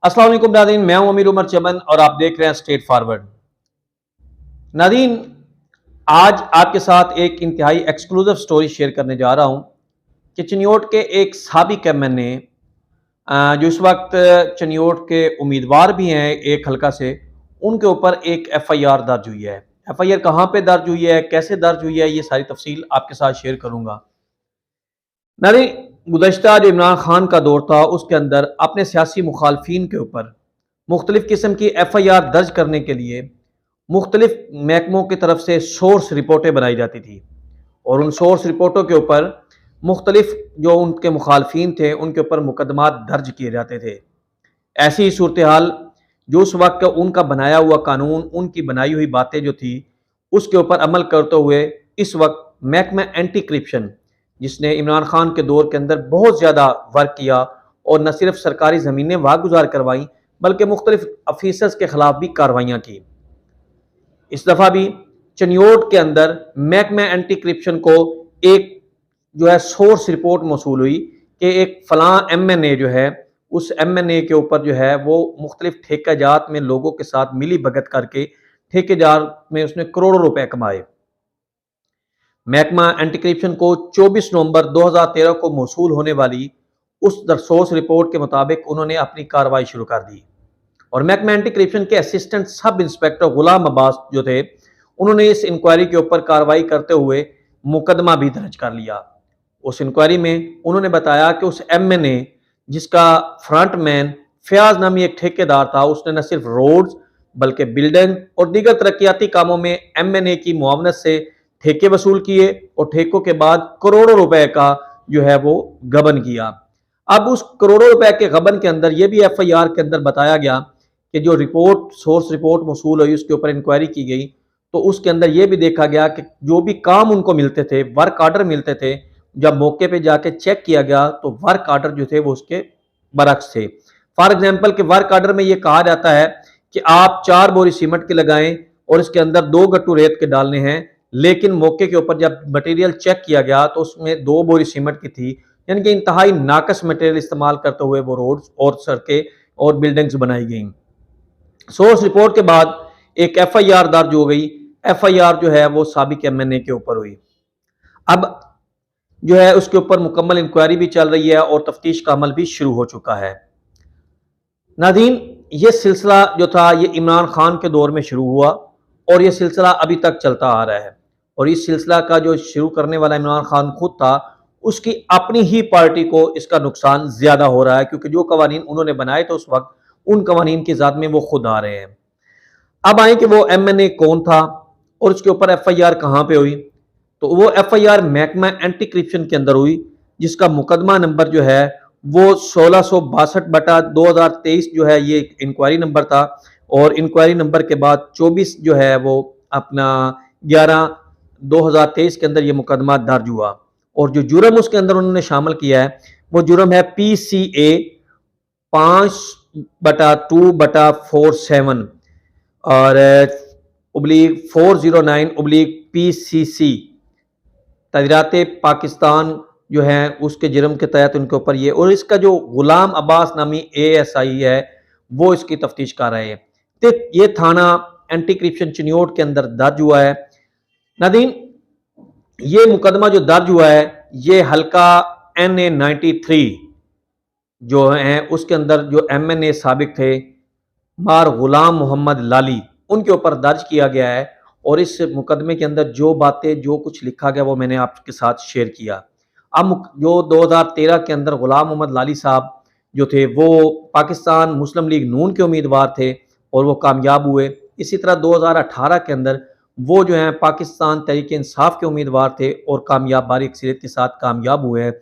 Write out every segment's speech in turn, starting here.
अस्सलाम वालेकुम नाज़रीन, मैं हूं अमीर उमर चमन और आप देख रहे हैं स्ट्रेट फॉरवर्ड। नाज़रीन, आज आपके साथ एक इंतहाई एक्सक्लूसिव स्टोरी शेयर करने जा रहा हूं कि चनियोट के एक साबिक एमएनए जो इस वक्त चनियोट के उम्मीदवार भी हैं एक हल्का से, उनके ऊपर एक एफआईआर दर्ज हुई है। एफआईआर कहां पे दर्ज हुई है, कैसे दर्ज हुई है, ये सारी तफसील आपके साथ शेयर करूंगा। नाज़रीन, गुज़श्ता जो इमरान खान का दौर था उसके अंदर अपने सियासी मुखालफिन के ऊपर मुख्तलिफ़ किस्म की एफआईआर दर्ज करने के लिए मुख्तलिफ महकमों की तरफ से सोर्स रिपोर्टें बनाई जाती थी और उन सोर्स रिपोर्टों के ऊपर मुख्तलिफ जो उनके मुखालफिन थे उनके ऊपर मुकदमात दर्ज किए जाते थे। ऐसी ही सूरत हाल जो उस वक्त का उनका बनाया हुआ कानून, उनकी बनाई हुई बातें जो थी उसके ऊपर अमल करते हुए इस वक्त महकमा एंटी करप्शन, जिसने इमरान खान के दौर के अंदर बहुत ज़्यादा वर्क किया और न सिर्फ सरकारी ज़मीनें वागुजार करवाई बल्कि मुख्तलिफ ऑफिसर्स के खिलाफ भी कार्रवाइयाँ की। इस दफ़ा भी चनियोट के अंदर महकमा एंटी करप्शन को एक जो है सोर्स रिपोर्ट मौसूल हुई कि एक फलां एमएनए जो है उस एमएनए के ऊपर जो है वो मुख्तलिफ ठेकेजात में लोगों के साथ मिली भगत करके ठेकेदार में उसने करोड़ों रुपए कमाए। महकमा एंटी करप्शन को 24 नवंबर 2013 को मौसूल होने वाली उस सोर्स रिपोर्ट के मुताबिक उन्होंने अपनी कार्रवाई शुरू कर दी और महकमा एंटी करप्शन के असिस्टेंट सब इंस्पेक्टर गुलाम अब्बास जो थे उन्होंने इस इंक्वायरी के ऊपर कार्रवाई करते हुए मुकदमा भी दर्ज कर लिया। उस इंक्वायरी में उन्होंने बताया कि उस एमएनए जिसका फ्रंटमैन फयाज नामी एक ठेकेदार था, उसने न सिर्फ रोड्स बल्कि बिल्डिंग और दीगर तरक्याती कामों में एमएनए की मुआवनत से ठेके वसूल किए और ठेकों के बाद करोड़ों रुपए का जो है वो गबन किया। अब उस करोड़ों रुपए के गबन के अंदर यह भी एफआईआर के अंदर बताया गया कि जो रिपोर्ट सोर्स रिपोर्ट मौसूल हुई उसके ऊपर इंक्वायरी की गई तो उसके अंदर यह भी देखा गया कि जो भी काम उनको मिलते थे, वर्क आर्डर मिलते थे, जब मौके पे जाके चेक किया गया तो वर्क आर्डर जो थे वो उसके बरक्स थे। फॉर एग्जांपल कि वर्क आर्डर में ये कहा जाता है कि आप 4 बोरी सीमेंट के लगाएं और इसके अंदर 2 गट्टू रेत के डालने हैं, लेकिन मौके के ऊपर जब मटेरियल चेक किया गया तो उसमें 2 बोरी सीमेंट की थी, यानी कि इंतहाई नाकस मटेरियल इस्तेमाल करते हुए वो रोड्स और सड़कें और बिल्डिंग्स बनाई गई। सोर्स रिपोर्ट के बाद एक एफआईआर दर्ज हो गई। एफआईआर जो है वो साबिक एमएनए के ऊपर हुई। अब जो है उसके ऊपर मुकम्मल इंक्वायरी भी चल रही है और तफ्तीश का अमल भी शुरू हो चुका है। नाज़रीन, ये सिलसिला जो था ये इमरान खान के दौर में शुरू हुआ और ये सिलसिला अभी तक चलता आ रहा है और इस सिलसिला का जो शुरू करने वाला इमरान खान खुद था, उसकी अपनी ही पार्टी को इसका नुकसान ज्यादा हो रहा है क्योंकि जो कवानीन उन्होंने बनाए थे उस वक्त उन कवानीन की ज़ात में वो खुद आ रहे हैं। अब आए कि वो एमएनए कौन था और उसके ऊपर एफआईआर कहां पे हुई, तो वो एफआईआर महकमा एंटी करप्शन के अंदर हुई जिसका मुकदमा नंबर जो है वो 1662/2023 जो है ये इंक्वायरी नंबर था और इंक्वायरी नंबर के बाद 24 जो है वो अपना 11/2023 के अंदर ये मुकदमा दर्ज हुआ और जो जुर्म उसके अंदर उन्होंने शामिल किया है वो जुर्म है PCA 5/2/47 और /409/PCC तजरात पाकिस्तान जो है उसके जुर्म के तहत उनके ऊपर ये और इसका जो गुलाम अब्बास नामी ASI है वो इसकी तफ्तीश कर रहे हैं। तो ये थाना एंटी करप्शन चनियोट के अंदर दर्ज हुआ है। नादीन, ये मुकदमा जो दर्ज हुआ है ये हल्का NA93 जो है उसके अंदर जो एमएनए साबिक थे मार गुलाम मोहम्मद लाली उनके ऊपर दर्ज किया गया है और इस मुकदमे के अंदर जो बातें जो कुछ लिखा गया वो मैंने आपके साथ शेयर किया। अब जो 2013 के अंदर गुलाम मोहम्मद लाली साहब जो थे वो पाकिस्तान मुस्लिम लीग नून के उम्मीदवार थे और वो कामयाब हुए। इसी तरह 2018 के अंदर वो जो है पाकिस्तान तहरीक इंसाफ के उम्मीदवार थे और कामयाब बारी अक्सरियत के साथ कामयाब हुए हैं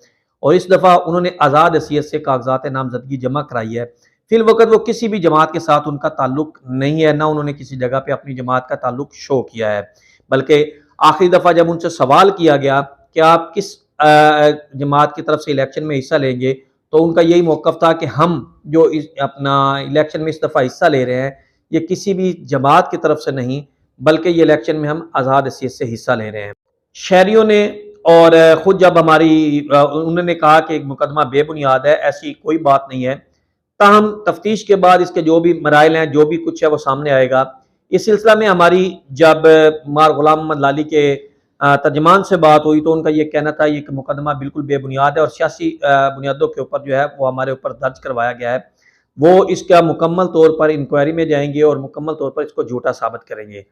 और इस दफ़ा उन्होंने आज़ाद हैसियत से कागजात नामजदगी जमा कराई है। फिल वक्त वो किसी भी जमात के साथ उनका ताल्लुक नहीं है, ना उन्होंने किसी जगह पे अपनी जमात का ताल्लुक शो किया है, बल्कि आखिरी दफ़ा जब उनसे सवाल किया गया कि आप किस जमात की तरफ से इलेक्शन में हिस्सा लेंगे तो उनका यही मौक़िफ़ था कि हम जो अपना इलेक्शन में इस दफ़ा हिस्सा ले रहे हैं ये किसी भी जमात की तरफ से नहीं बल्कि ये इलेक्शन में हम आज़ाद हैसियत से हिस्सा ले रहे हैं। शहरियों ने और ख़ुद जब हमारी उन्होंने कहा कि मुकदमा बेबुनियाद है, ऐसी कोई बात नहीं है। ताहम तफ्तीश के बाद इसके जो भी मराइल हैं, जो भी कुछ है वो सामने आएगा। इस सिलसिला में हमारी जब मार गुलाम मोहम्मद लाली के तर्जमान से बात हुई तो उनका ये कहना था ये मुकदमा बिल्कुल बेबुनियाद है और सियासी बुनियादों के ऊपर जो है वो हमारे ऊपर दर्ज करवाया गया है। वो इसका मुकम्मल तौर पर इंक्वायरी में जाएंगे और मुकम्मल तौर पर इसको झूठा साबित करेंगे।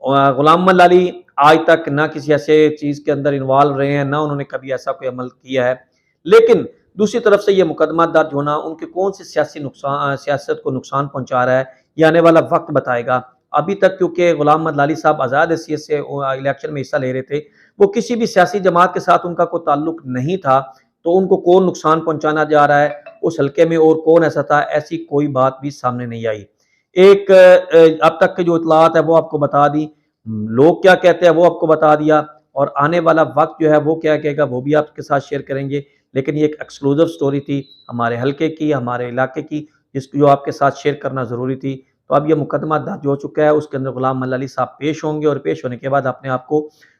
गुलाम मोहम्मद लाली आज तक ना किसी ऐसे चीज़ के अंदर इन्वॉल्व रहे हैं, ना उन्होंने कभी ऐसा कोई अमल किया है। लेकिन दूसरी तरफ से ये मुकदमा दर्ज होना उनके कौन से सियासी नुकसान सियासत को नुकसान पहुंचा रहा है, ये आने वाला वक्त बताएगा। अभी तक क्योंकि गुलाम मोहम्मद लाली साहब आज़ाद हैसियत से इलेक्शन में हिस्सा ले रहे थे, वो किसी भी सियासी जमात के साथ उनका कोई ताल्लुक नहीं था, तो उनको कौन नुकसान पहुंचाना जा रहा है उस हल्के में और कौन ऐसा था, ऐसी कोई बात भी सामने नहीं आई। एक अब तक की जो इतलात है वो आपको बता दी, लोग क्या कहते हैं वो आपको बता दिया, और आने वाला वक्त जो है वो क्या कहेगा वो भी आपके साथ शेयर करेंगे। लेकिन ये एक एक्सक्लूसिव स्टोरी थी हमारे हल्के की, हमारे इलाके की, जिसको जो आपके साथ शेयर करना ज़रूरी थी। तो अब ये मुकदमा दर्ज हो चुका है, उसके अंदर गुलाम मोहम्मद अली साहब पेश होंगे और पेश होने के बाद अपने आप को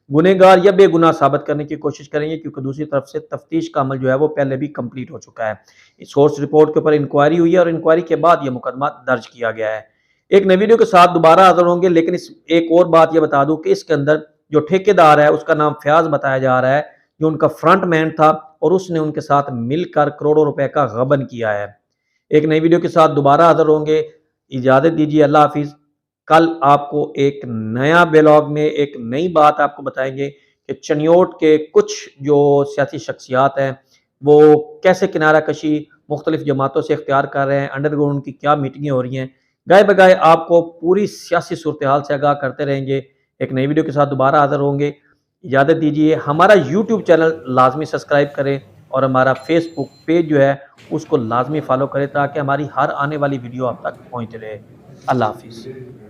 गुनहगार या बेगुनाह साबित करने की कोशिश करेंगे, क्योंकि दूसरी तरफ से तफ्तीश का अमल जो है वो पहले भी कंप्लीट हो चुका है। सोर्स रिपोर्ट के ऊपर इंक्वायरी हुई है और इंक्वायरी के बाद ये मुकदमा दर्ज किया गया है। एक नई वीडियो के साथ दोबारा हाजिर होंगे, लेकिन इस एक और बात ये बता दूं कि इसके अंदर जो ठेकेदार है उसका नाम फयाज बताया जा रहा है, जो उनका फ्रंट मैन था और उसने उनके साथ मिलकर करोड़ों रुपए का गबन किया है। एक नई वीडियो के साथ दोबारा हाजिर होंगे। इजाजत दीजिए, अल्लाह हाफिज। कल आपको एक नया ब्लॉग में एक नई बात आपको बताएंगे कि चनियोट के कुछ जो सियासी शख्सियात हैं वो कैसे किनारा कशी मुख्तलिफ जमातों से इख्तियार कर रहे हैं, अंडरग्राउंड की क्या मीटिंगें हो रही हैं। गाय बगाए आपको पूरी सियासी सूरत हाल से आगाह करते रहेंगे। एक नई वीडियो के साथ दोबारा हाजिर होंगे। इजाज़त दीजिए। हमारा यूट्यूब चैनल लाजमी सब्सक्राइब करें और हमारा फेसबुक पेज जो है उसको लाजमी फॉलो करें, ताकि हमारी हर आने वाली वीडियो आप तक पहुँच रहे। अल्लाह हाफिज़।